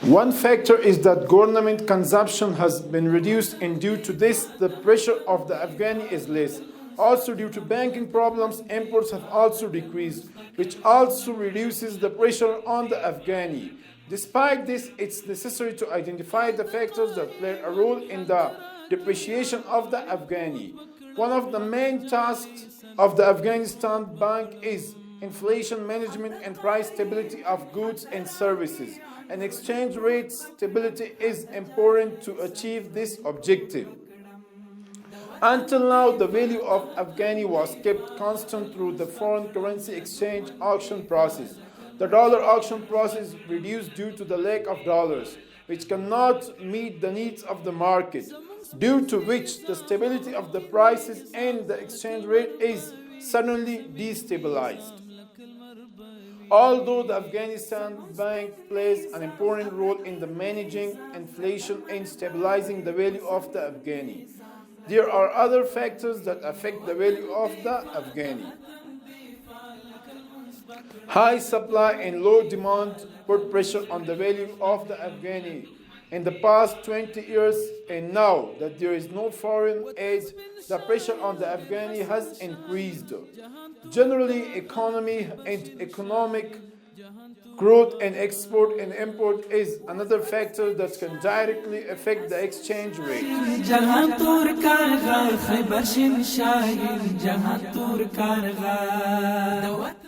One factor is that government consumption has been reduced, and due to this, the pressure of the Afghani is less. Also, due to banking problems, imports have also decreased, which also reduces the pressure on the Afghani. Despite this, it's necessary to identify the factors that play a role in the depreciation of the Afghani. One of the main tasks of the Afghanistan Bank is inflation management and price stability of goods and services. And exchange rate stability is important to achieve this objective. Until now, the value of Afghani was kept constant through the foreign currency exchange auction process. The dollar auction process reduced due to the lack of dollars, which cannot meet the needs of the market, due to which the stability of the prices and the exchange rate is suddenly destabilized. Although the Afghanistan Bank plays an important role in the managing inflation and stabilizing the value of the Afghani, there are other factors that affect the value of the Afghani. High supply and low demand put pressure on the value of the Afghani in the past 20 years, and now that there is no foreign aid, the pressure on the Afghani has increased. Generally, economy and economic growth and export and import is another factor that can directly affect the exchange rate.